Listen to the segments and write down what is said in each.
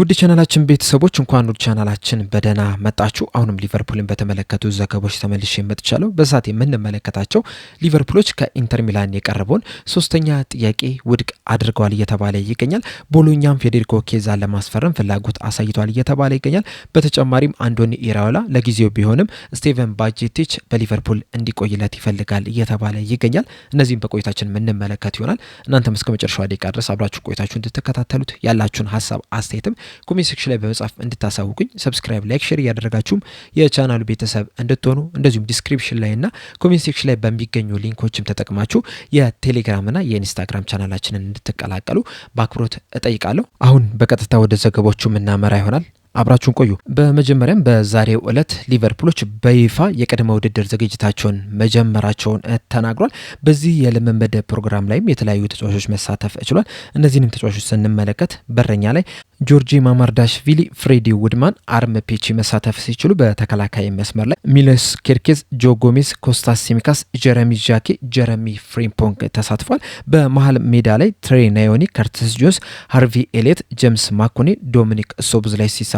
ውድ ቻናላችን ቤተሰቦች እንኳን ወደ ቻናላችን በደህና መጣችሁ። አሁንም ሊቨርፑልን በተመለከቱ ዘገባዎች ተመልሼ መጥቻለሁ። በዛት የምንመለከታቸው ሊቨርፑሎች ከኢንተር ሚላን የቀረበውን ሶስተኛ ጥያቄ ውድቅ አድርገዋል እየተባለ ይገኛል። ቦሎኛም ፌዴሪኮ ኬዛን ለማስፈረም ፍላጎት አሳይቷል እየተባለ ይገኛል። በተጨማሪም አንዶኒ ኢራዮላ ለጊዜው ቢሆንም ስቴቨን ባጄቲች በሊቨርፑል እንዲቆይለት ይፈልጋል እየተባለ ይገኛል። እነዚህም በቆይታችን የምንመለከት ይሆናል። እናንተም እስከ መጨረሻው ደቂቃ ድረስ አብራችሁ ቆይታችሁ እንድትከታተሉት ያላችሁን ሀሳብ አስተያየትም ኮሜንት ሴክሽን ላይ በመጻፍ እንድታሳውቁኝ፣ ሰብስክራይብ፣ ላይክ፣ ሼር እያደረጋችሁም የቻናሉ ቤተሰብ እንድትሆኑ እንደዚሁም ዲስክሪፕሽን ላይ እና ኮሜንት ሴክሽን ላይ በሚገኙ ሊንኮችም ተጠቅማችሁ የቴሌግራምና የኢንስታግራም ቻናላችንን እንድትቀላቀሉ በአክብሮት እጠይቃለሁ። አሁን በቀጥታ ወደ ዘገባዎቹ የምናመራ ይሆናል። አብራችሁን ቆዩ። በመጀመሪያም በዛሬው ዕለት ሊቨርፑሎች በይፋ የቅድመ ውድድር ዝግጅታቸውን መጀመራቸውን ተናግሯል። በዚህ የልምምድ ፕሮግራም ላይም የተለያዩ ተጫዋቾች መሳተፍ ችሏል። እነዚህንም ተጫዋቾች ስንመለከት በረኛ ላይ ጆርጂ ማማርዳሽቪሊ፣ ፍሬዲ ውድማን፣ አርም ፔቺ መሳተፍ ሲችሉ በተከላካይ መስመር ላይ ሚሎስ ኬርኬዝ፣ ጆ ጎሜዝ፣ ኮስታስ ሲሚካስ፣ ጀረሚ ጃኬ፣ ጀረሚ ፍሪምፖንግ ተሳትፏል። በመሀል ሜዳ ላይ ትሬ ናዮኒ፣ ከርቲስ ጆንስ፣ ሃርቪ ኤሌት፣ ጄምስ ማኮኔ፣ ዶሚኒክ ሶብዝ ላይ ሲሳተፉ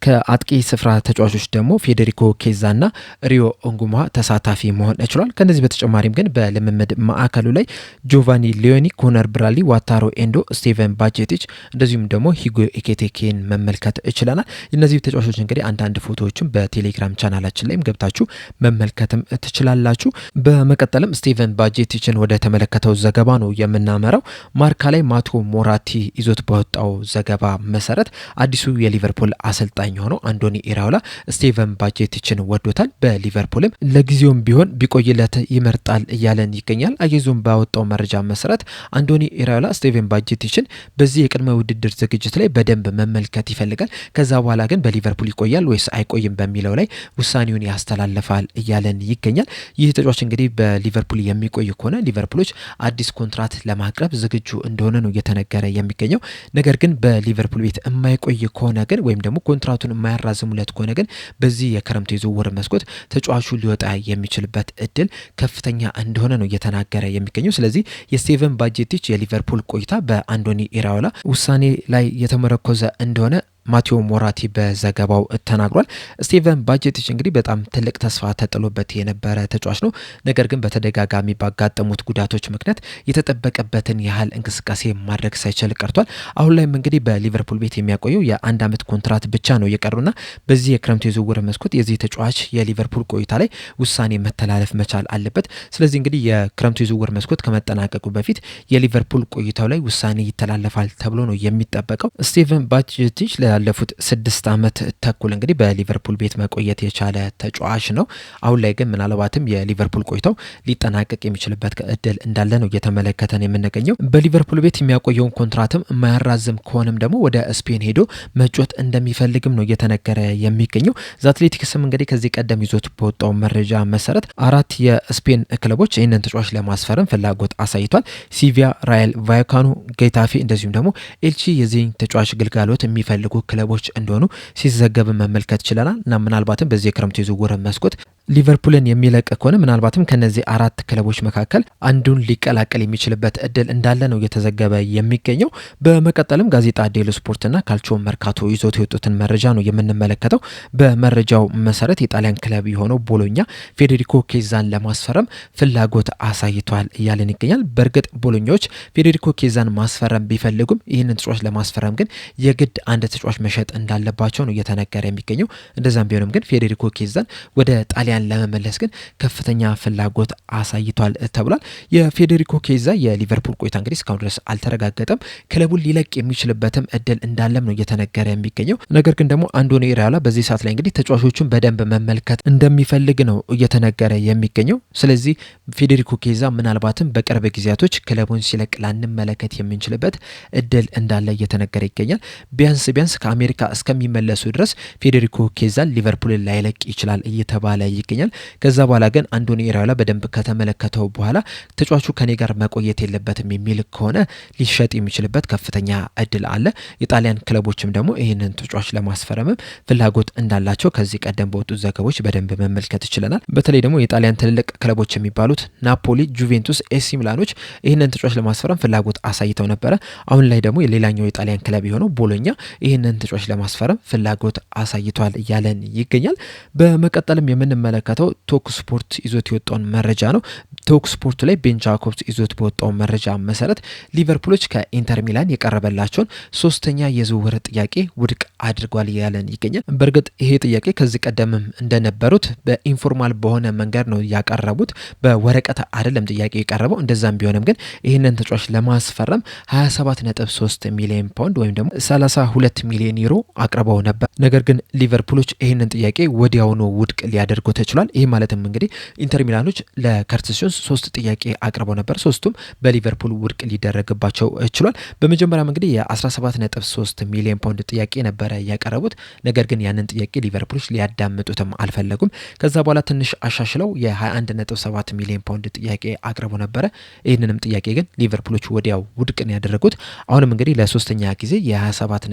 ከአጥቂ ስፍራ ተጫዋቾች ደግሞ ፌዴሪኮ ኬዛና ሪዮ ኦንጉማ ተሳታፊ መሆን ችሏል። ከነዚህ በተጨማሪም ግን በልምምድ ማዕከሉ ላይ ጆቫኒ ሊዮኒ፣ ኮነር ብራድሊ፣ ዋታሮ ኤንዶ፣ ስቴቨን ባጄቲች እንደዚሁም ደግሞ ሂጎ ኤኪቲኬን መመልከት ችለናል። እነዚህ ተጫዋቾች እንግዲህ አንዳንድ ፎቶዎችም በቴሌግራም ቻናላችን ላይም ገብታችሁ መመልከትም ትችላላችሁ። በመቀጠልም ስቴቨን ባጄቲችን ወደ ተመለከተው ዘገባ ነው የምናመራው። ማርካ ላይ ማቶ ሞራቲ ይዞት በወጣው ዘገባ መሰረት አዲሱ የሊቨርፑል አሰልጣኝ ሆነው አንዶኒ ኢራዮላ ስቴቨን ባጄቲችን ወዶታል። በሊቨርፑልም ለጊዜውም ቢሆን ቢቆይለት ይመርጣል እያለን ይገኛል። አየዞም ባወጣው መረጃ መሰረት አንዶኒ ኢራዮላ ስቴቨን ባጄቲችን በዚህ የቅድመ ውድድር ዝግጅት ላይ በደንብ መመልከት ይፈልጋል። ከዛ በኋላ ግን በሊቨርፑል ይቆያል ወይስ አይቆይም በሚለው ላይ ውሳኔውን ያስተላልፋል እያለን ይገኛል። ይህ ተጫዋች እንግዲህ በሊቨርፑል የሚቆይ ከሆነ ሊቨርፑሎች አዲስ ኮንትራት ለማቅረብ ዝግጁ እንደሆነ ነው እየተነገረ የሚገኘው። ነገር ግን በሊቨርፑል ቤት የማይቆይ ከሆነ ግን ወይም ደግሞ ኮንትራቱን የማያራዝሙለት ከሆነ ግን በዚህ የክረምቱ የዝውውር መስኮት ተጫዋቹ ሊወጣ የሚችልበት እድል ከፍተኛ እንደሆነ ነው እየተናገረ የሚገኘው። ስለዚህ የስቴቨን ባጄቲች የሊቨርፑል ቆይታ በአንዶኒ ኢራዮላ ውሳኔ ላይ የተመረኮዘ እንደሆነ ማቴዎ ሞራቲ በዘገባው ተናግሯል። ስቴቨን ባጄቲች እንግዲህ በጣም ትልቅ ተስፋ ተጥሎበት የነበረ ተጫዋች ነው። ነገር ግን በተደጋጋሚ ባጋጠሙት ጉዳቶች ምክንያት የተጠበቀበትን ያህል እንቅስቃሴ ማድረግ ሳይችል ቀርቷል። አሁን ላይም እንግዲህ በሊቨርፑል ቤት የሚያቆየው የአንድ ዓመት ኮንትራት ብቻ ነው የቀሩና በዚህ የክረምቱ የዝውውር መስኮት የዚህ ተጫዋች የሊቨርፑል ቆይታ ላይ ውሳኔ መተላለፍ መቻል አለበት። ስለዚህ እንግዲህ የክረምቱ የዝውውር መስኮት ከመጠናቀቁ በፊት የሊቨርፑል ቆይታው ላይ ውሳኔ ይተላለፋል ተብሎ ነው የሚጠበቀው። ስቴቨን ባጄቲች ያለፉት 6 ዓመት ተኩል እንግዲህ በሊቨርፑል ቤት መቆየት የቻለ ተጫዋች ነው። አሁን ላይ ግን ምናልባትም የሊቨርፑል ቆይታው ሊጠናቀቅ የሚችልበት እድል እንዳለ ነው እየተመለከተን የምንገኘው። በሊቨርፑል ቤት የሚያቆየውን ኮንትራትም የማያራዝም ከሆነም ደግሞ ወደ ስፔን ሄዶ መጮት እንደሚፈልግም ነው እየተነገረ የሚገኘው። አትሌቲክስም እንግዲህ ከዚህ ቀደም ይዞት በወጣው መረጃ መሰረት 4 የስፔን ክለቦች ይህንን ተጫዋች ለማስፈረም ፍላጎት አሳይቷል። ሲቪያ፣ ራየል ቫይካኖ፣ ጌታፌ እንደዚሁም ደግሞ ኤልቺ የዚህ ተጫዋች ግልጋሎት የሚፈልጉ ክለቦች እንደሆኑ ሲዘገብ መመልከት ችለናል። እና ምናልባትም በዚህ የክረምቱ የዝውውር መስኮት ሊቨርፑልን የሚለቅ ከሆነ ምናልባትም ከነዚህ 4 ክለቦች መካከል አንዱን ሊቀላቀል የሚችልበት እድል እንዳለ ነው እየተዘገበ የሚገኘው። በመቀጠልም ጋዜጣ ዴሎ ስፖርትና ካልቾ መርካቶ ይዞት የወጡትን መረጃ ነው የምንመለከተው። በመረጃው መሰረት የጣሊያን ክለብ የሆነው ቦሎኛ ፌዴሪኮ ኬዛን ለማስፈረም ፍላጎት አሳይቷል እያለን ይገኛል። በእርግጥ ቦሎኛዎች ፌዴሪኮ ኬዛን ማስፈረም ቢፈልጉም ይህንን ተጫዋች ለማስፈረም ግን የግድ አንድ ተጫዋች መሸጥ እንዳለባቸው ነው እየተነገረ የሚገኘው። እንደዛም ቢሆንም ግን ፌዴሪኮ ኬዛን ወደ ጣሊያን ለመመለስ ግን ከፍተኛ ፍላጎት አሳይቷል ተብሏል። የፌዴሪኮ ኬዛ የሊቨርፑል ቆይታ እንግዲህ እስካሁን ድረስ አልተረጋገጠም። ክለቡን ሊለቅ የሚችልበትም እድል እንዳለም ነው እየተነገረ የሚገኘው። ነገር ግን ደግሞ አንዶኒ ኢራዮላ በዚህ ሰዓት ላይ እንግዲህ ተጫዋቾቹን በደንብ መመልከት እንደሚፈልግ ነው እየተነገረ የሚገኘው። ስለዚህ ፌዴሪኮ ኬዛ ምናልባትም በቅርብ ጊዜያቶች ክለቡን ሲለቅ ላንመለከት የምንችልበት እድል እንዳለ እየተነገረ ይገኛል። ቢያንስ ከአሜሪካ እስከሚመለሱ ድረስ ፌዴሪኮ ኬዛን ሊቨርፑልን ላይለቅ ይችላል እየተባለ ይገኛል። ከዛ በኋላ ግን አንዶኒ ኢራዮላ በደንብ ከተመለከተው በኋላ ተጫዋቹ ከኔ ጋር መቆየት የለበትም የሚል ከሆነ ሊሸጥ የሚችልበት ከፍተኛ እድል አለ። የጣሊያን ክለቦችም ደግሞ ይህንን ተጫዋች ለማስፈረምም ፍላጎት እንዳላቸው ከዚህ ቀደም በወጡት ዘገቦች በደንብ መመልከት ይችላል። በተለይ ደግሞ የጣሊያን ትልልቅ ክለቦች የሚባሉት ናፖሊ፣ ጁቬንቱስ፣ ኤሲ ሚላኖች ይህንን ተጫዋች ለማስፈረም ፍላጎት አሳይተው ነበረ። አሁን ላይ ደግሞ የሌላኛው የጣሊያን ክለብ የሆነው ቦሎኛ ይህንን ይህንን ተጫዋች ለማስፈረም ፍላጎት አሳይቷል እያለን ይገኛል። በመቀጠልም የምንመለከተው ቶክ ስፖርት ይዞት የወጣውን መረጃ ነው። ቶክ ስፖርት ላይ ቤን ጃኮብስ ይዞት በወጣው መረጃ መሰረት ሊቨርፑሎች ከኢንተር ሚላን የቀረበላቸውን ሶስተኛ የዝውውር ጥያቄ ውድቅ አድርጓል እያለን ይገኛል። በእርግጥ ይሄ ጥያቄ ከዚህ ቀደምም እንደነበሩት በኢንፎርማል በሆነ መንገድ ነው ያቀረቡት፣ በወረቀት አይደለም ጥያቄ የቀረበው። እንደዛም ቢሆንም ግን ይህንን ተጫዋች ለማስፈረም 27.3 ሚሊዮን ፓውንድ ወይም ደግሞ 32 ሚሊዮን ዩሮ አቅርበው ነበር። ነገር ግን ሊቨርፑሎች ይህንን ጥያቄ ወዲያውኑ ውድቅ ሊያደርጉ ተችሏል። ይህ ማለትም እንግዲህ ኢንተር ሚላኖች ለከርቲስ ጆንስ 3 ጥያቄ አቅርበው ነበር። ሶስቱም በሊቨርፑል ውድቅ ሊደረግባቸው ችሏል። በመጀመሪያም እንግዲህ የ17.3 ሚሊዮን ፓውንድ ጥያቄ ነበረ ያቀረቡት። ነገር ግን ያንን ጥያቄ ሊቨርፑሎች ሊያዳምጡትም አልፈለጉም። ከዛ በኋላ ትንሽ አሻሽለው የ21.7 ሚሊዮን ፓውንድ ጥያቄ አቅርበው ነበረ። ይህንንም ጥያቄ ግን ሊቨርፑሎች ወዲያው ውድቅ ነው ያደረጉት። አሁንም እንግዲህ ለሶስተኛ ጊዜ የ27.3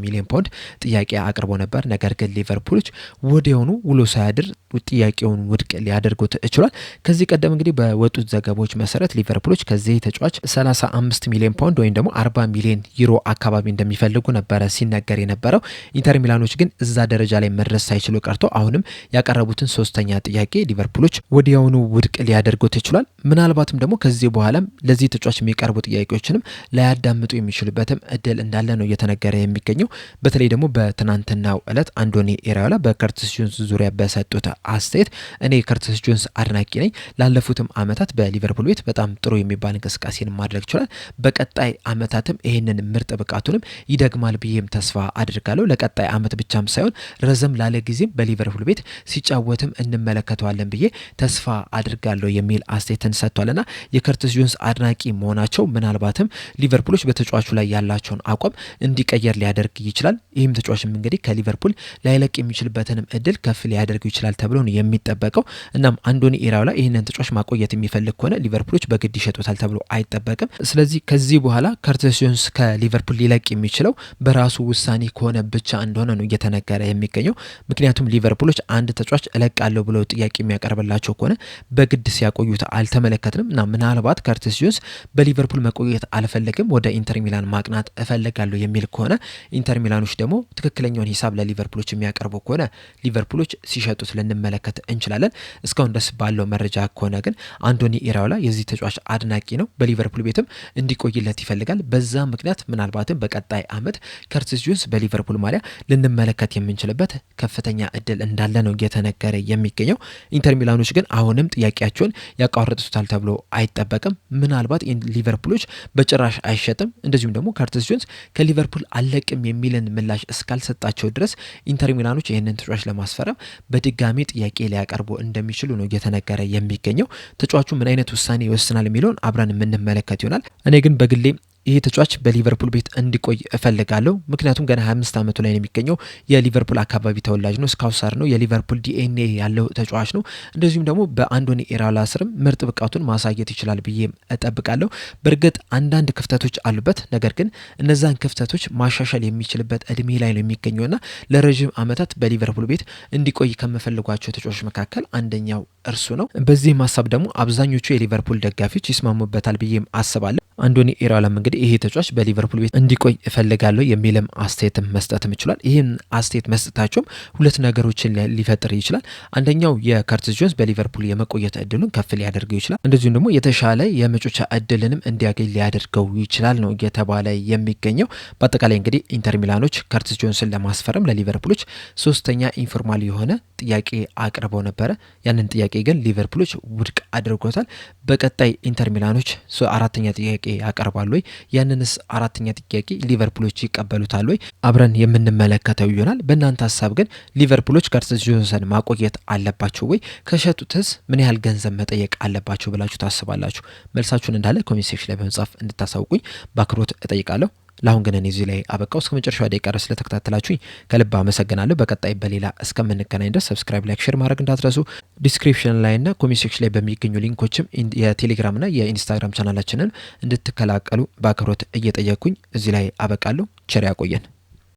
ሚሊዮን ፓውንድ ጥያቄ አቅርበው ነበር። ነገር ግን ሊቨርፑሎች ወዲያውኑ ውሎ ሳያድር ጥያቄውን ውድቅ ሊያደርጉት ችሏል። ከዚህ ቀደም እንግዲህ በወጡት ዘገባዎች መሰረት ሊቨርፑሎች ከዚህ ተጫዋች 35 ሚሊዮን ፓውንድ ወይም ደግሞ 40 ሚሊዮን ዩሮ አካባቢ እንደሚፈልጉ ነበረ ሲነገር የነበረው። ኢንተር ሚላኖች ግን እዛ ደረጃ ላይ መድረስ ሳይችሉ ቀርቶ አሁንም ያቀረቡትን ሶስተኛ ጥያቄ ሊቨርፑሎች ወዲያውኑ ውድቅ ሊያደርጉት ይችላል። ምናልባትም ደግሞ ከዚህ በኋላም ለዚህ ተጫዋች የሚቀርቡ ጥያቄዎችንም ላያዳምጡ የሚችሉበትም እድል እንዳለ ነው እየተነገረ የሚገኘው። በተለይ ደግሞ በትናንትናው ዕለት አንዶኒ ኢራዮላ በከርቲስ ጆንስ ዙሪያ በሰጡት አስተያየት እኔ ከርቲስ ጆንስ አድናቂ ነኝ፣ ላለፉትም አመታት በሊቨርፑል ቤት በጣም ጥሩ የሚባል እንቅስቃሴን ማድረግ ይችላል፣ በቀጣይ አመታትም ይህንን ምርጥ ብቃቱንም ይደግማል ብዬም ተስፋ አድርጋለሁ። ለቀጣይ አመት ብቻም ሳይሆን ረዘም ላለ ጊዜም በሊቨርፑል ቤት ሲጫወትም እንመለከተዋለን ብዬ ተስፋ አድርጋለሁ የሚል አስተያየትን ሰጥቷልና የከርቲስ ጆንስ አድናቂ መሆናቸው ምናልባትም ሊቨርፑሎች በተጫዋቹ ላይ ያላቸውን አቋም እንዲቀየር ሊያደርግ ይችላል። ይህም ተጫዋችም እንግዲህ ከሊቨርፑል ላይለቅ የሚችልበትንም እድል ከፍ ሊያደርጉ ይችላል ተብሎ ነው የሚጠበቀው። እናም አንዶኒ ኢራዮላ ይህንን ተጫዋች ማቆየት የሚፈልግ ከሆነ ሊቨርፑሎች በግድ ይሸጡታል ተብሎ አይጠበቅም። ስለዚህ ከዚህ በኋላ ከርቲስ ጆንስ ከሊቨርፑል ሊለቅ የሚችለው በራሱ ውሳኔ ከሆነ ብቻ እንደሆነ ነው እየተነገረ የሚገኘው። ምክንያቱም ሊቨርፑሎች አንድ ተጫዋች እለቃለሁ ብለው ጥያቄ የሚያቀርብላቸው ከሆነ በግድ ሲያቆዩት አልተመለከትንም እና ምናልባት ከርቲስ ጆንስ በሊቨርፑል መቆየት አልፈልግም፣ ወደ ኢንተር ሚላን ማቅናት እፈልጋለሁ የሚል ከሆነ ኢንተር ሚላኖች ደግሞ ትክክለኛውን ሂሳብ ለሊቨርፑሎች የሚያቀርቡ ከሆነ ሊቨርፑሎች ሲሸጡት ልንመለከት እንችላለን። እስካሁን ደስ ባለው መረጃ ከሆነ ግን አንዶኒ ኢራዮላ የዚህ ተጫዋች አድናቂ ነው፣ በሊቨርፑል ቤትም እንዲቆይለት ይፈልጋል። በዛ ምክንያት ምናልባትም በቀጣይ አመት ከርቲስ ጆንስ በሊቨርፑል ማሊያ ልንመለከት የምንችልበት ከፍተኛ እድል እንዳለ ነው እየተነገረ የሚገኘው። ኢንተር ሚላኖች ግን አሁንም ጥያቄያቸውን ያቋርጡታል ተብሎ አይጠበቅም። ምናልባት ሊቨርፑሎች በጭራሽ አይሸጥም፣ እንደዚሁም ደግሞ ከርቲስ ጆንስ ከሊቨርፑል አለቅም የሚልን ምላሽ እስካልሰጣቸው ድረስ ኢንተር ሚላኖች ይህንን ተጫዋች ለማስፈረም በድጋሚ ጥያቄ ሊያቀርቡ እንደሚችሉ ነው እየተነገረ የሚገኘው። ተጫዋቹ ምን አይነት ውሳኔ ይወስናል የሚለውን አብረን የምንመለከት ይሆናል። እኔ ግን በግሌ ይህ ተጫዋች በሊቨርፑል ቤት እንዲቆይ እፈልጋለሁ። ምክንያቱም ገና 25 ዓመቱ ላይ ነው የሚገኘው። የሊቨርፑል አካባቢ ተወላጅ ነው፣ ስካውሰር ነው፣ የሊቨርፑል ዲኤንኤ ያለው ተጫዋች ነው። እንደዚሁም ደግሞ በአንዶኒ ኢራዮላ ስርም ምርጥ ብቃቱን ማሳየት ይችላል ብዬ እጠብቃለሁ። በእርግጥ አንዳንድ ክፍተቶች አሉበት፣ ነገር ግን እነዛን ክፍተቶች ማሻሻል የሚችልበት እድሜ ላይ ነው የሚገኘውና ለረዥም ዓመታት በሊቨርፑል ቤት እንዲቆይ ከምፈልጓቸው ተጫዋቾች መካከል አንደኛው እርሱ ነው። በዚህም ሀሳብ ደግሞ አብዛኞቹ የሊቨርፑል ደጋፊዎች ይስማሙበታል ብዬም አስባለሁ። አንዶኒ ኢራዮላም እንግዲህ ይሄ ተጫዋች በሊቨርፑል ቤት እንዲቆይ እፈልጋለሁ የሚልም አስተያየትም መስጠትም ይችላል። ይህን አስተያየት መስጠታቸውም ሁለት ነገሮችን ሊፈጥር ይችላል። አንደኛው የከርቲስ ጆንስ በሊቨርፑል የመቆየት እድሉን ከፍ ሊያደርገው ይችላል። እንደዚሁም ደግሞ የተሻለ የመጮቻ እድልንም እንዲያገኝ ሊያደርገው ይችላል ነው እየተባለ የሚገኘው። በአጠቃላይ እንግዲህ ኢንተር ሚላኖች ከርቲስ ጆንስን ለማስፈረም ለሊቨርፑሎች ሶስተኛ ኢንፎርማል የሆነ ጥያቄ አቅርበው ነበረ። ያንን ጥያቄ ግን ሊቨርፑሎች ውድቅ አድርጎታል። በቀጣይ ኢንተር ሚላኖች አራተኛ ጥያቄ ያቀርባሉ ወይ? ያንንስ አራተኛ ጥያቄ ሊቨርፑሎች ይቀበሉታል ወይ? አብረን የምንመለከተው ይሆናል። በእናንተ ሀሳብ ግን ሊቨርፑሎች ከርቲስ ጆንስን ማቆየት አለባቸው ወይ? ከሸጡትስ ምን ያህል ገንዘብ መጠየቅ አለባቸው ብላችሁ ታስባላችሁ? መልሳችሁን እንዳለ ኮሜንት ሴክሽን ላይ በመጻፍ እንድታሳውቁኝ በአክብሮት እጠይቃለሁ። ለአሁን ግን እኔ እዚህ ላይ አበቃው። እስከ መጨረሻው ደቂቃ ድረስ ስለተከታተላችሁኝ ከልብ አመሰግናለሁ። በቀጣይ በሌላ እስከምንገናኝ ድረስ ሰብስክራይብ፣ ላይክ፣ ሼር ማድረግ እንዳትረሱ። ዲስክሪፕሽን ላይ እና ኮሜንት ሴክሽን ላይ በሚገኙ ሊንኮችም የቴሌግራም እና የኢንስታግራም ቻናላችንን እንድትቀላቀሉ በአክብሮት እየጠየቅኩኝ እዚህ ላይ አበቃለሁ። ቸር ያቆየን።